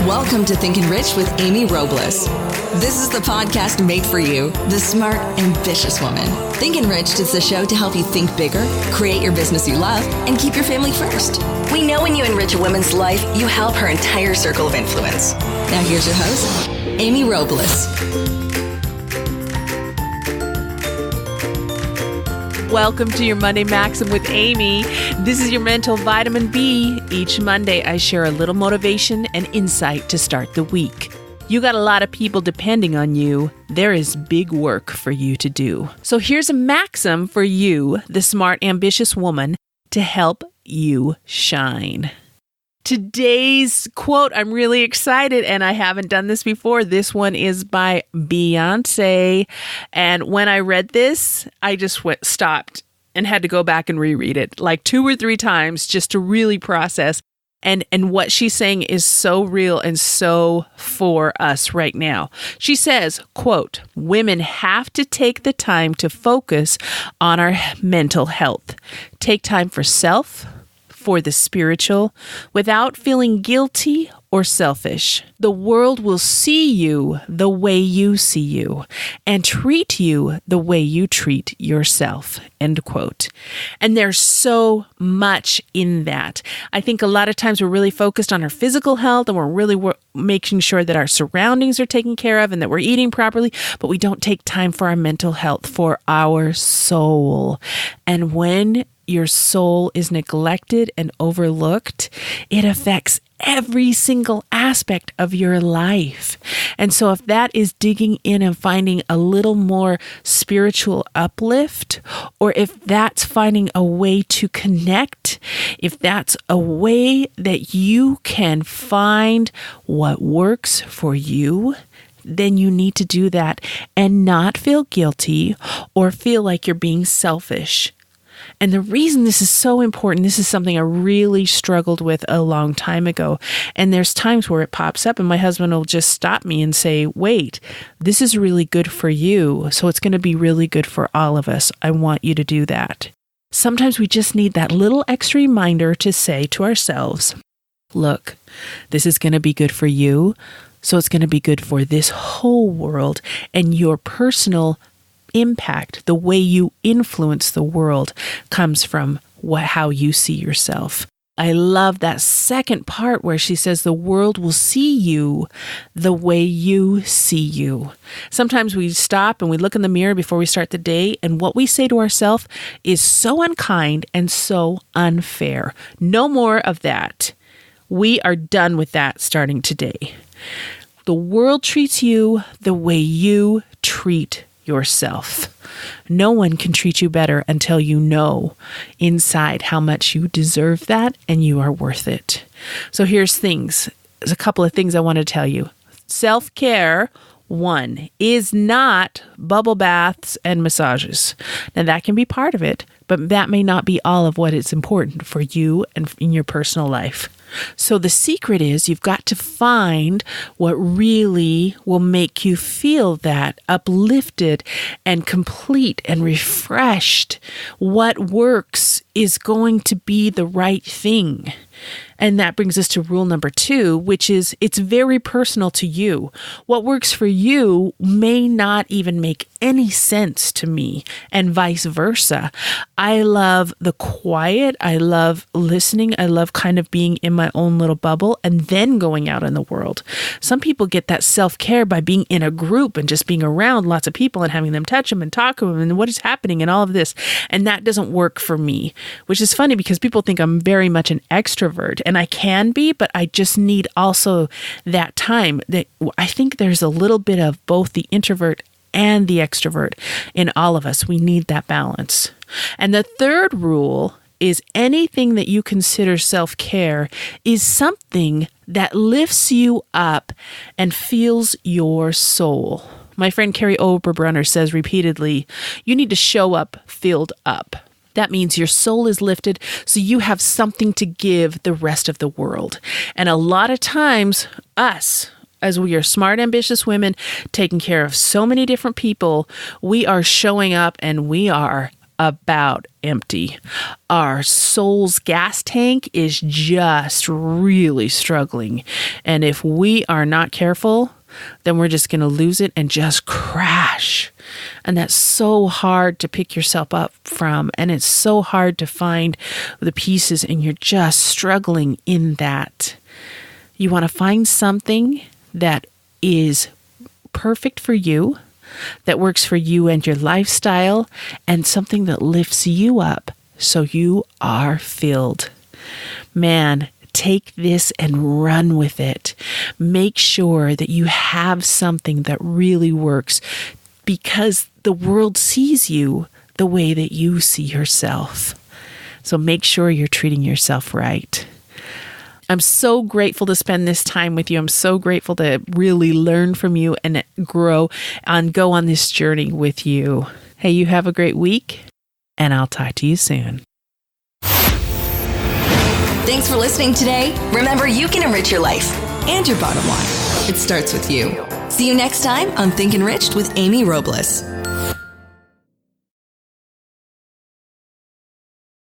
Welcome to Thinkin' Rich with Amy Robles. This is the podcast made for you, the smart, ambitious woman. Thinkin' Rich is the show to help you think bigger, create your business you love, and keep your family first. We know when you enrich a woman's life, you help her entire circle of influence. Now here's your host, Amy Robles. Welcome to your Monday Maxim with Amy. This is your mental vitamin B. Each Monday, I share a little motivation and insight to start the week. You got a lot of people depending on you. There is big work for you to do. So here's a maxim for you, the smart, ambitious woman, to help you shine. Today's quote, I'm really excited, and I haven't done this before. This one is by Beyonce. And when I read this, I just stopped and had to go back and reread it like 2 or 3 times just to really process. And what she's saying is so real and so for us right now. She says, quote, "Women have to take the time to focus on our mental health. Take time for self, for the spiritual, without feeling guilty or selfish. The world will see you the way you see you and treat you the way you treat yourself." End quote. And there's so much in that. I think a lot of times we're really focused on our physical health and we're really making sure that our surroundings are taken care of and that we're eating properly, but we don't take time for our mental health, for our soul. And when your soul is neglected and overlooked, it affects every single aspect of your life. And so if that is digging in and finding a little more spiritual uplift, or if that's finding a way to connect, if that's a way that you can find what works for you, then you need to do that and not feel guilty or feel like you're being selfish. And the reason this is so important, this is something I really struggled with a long time ago. And there's times where it pops up and my husband will just stop me and say, wait, this is really good for you. So it's going to be really good for all of us. I want you to do that. Sometimes we just need that little extra reminder to say to ourselves, look, this is going to be good for you. So it's going to be good for this whole world and your personal impact. The way you influence the world comes from how you see yourself. I love that second part where she says the world will see you the way you see you. Sometimes we stop and we look in the mirror before we start the day, and what we say to ourselves is so unkind and so unfair. No more of that. We are done with that starting today. The world treats you the way you treat yourself. No one can treat you better until you know inside how much you deserve that and you are worth it. So there's a couple of things I want to tell you. Self-care, 1, is not bubble baths and massages. Now that can be part of it, but that may not be all of what is important for you and in your personal life. So the secret is you've got to find what really will make you feel that uplifted and complete and refreshed. What works is going to be the right thing. And that brings us to rule number 2, which is it's very personal to you. What works for you may not even make any sense to me, and vice versa. I love the quiet. I love listening. I love kind of being in my own little bubble and then going out in the world. Some people get that self-care by being in a group and just being around lots of people and having them touch them and talk to them and what is happening and all of this. And that doesn't work for me, which is funny because people think I'm very much an extrovert. And I can be, but I just need also that time. That I think there's a little bit of both the introvert and the extrovert in all of us. We need that balance. And the third rule is anything that you consider self-care is something that lifts you up and feels your soul. My friend Carrie Oberbrunner says repeatedly, you need to show up filled up. That means your soul is lifted, so you have something to give the rest of the world. And a lot of times, us, as we are smart, ambitious women taking care of so many different people, we are showing up and we are about empty. Our soul's gas tank is just really struggling. And if we are not careful, then we're just going to lose it and just crash. And that's so hard to pick yourself up from. And it's so hard to find the pieces, and you're just struggling in that. You want to find something that is perfect for you, that works for you and your lifestyle, and something that lifts you up so you are filled. Man, take this and run with it. Make sure that you have something that really works, because the world sees you the way that you see yourself. So make sure you're treating yourself right. I'm so grateful to spend this time with you. I'm so grateful to really learn from you and grow and go on this journey with you. Hey, you have a great week, and I'll talk to you soon. Thanks for listening today. Remember, you can enrich your life and your bottom line. It starts with you. See you next time on Think Enriched with Amy Robles.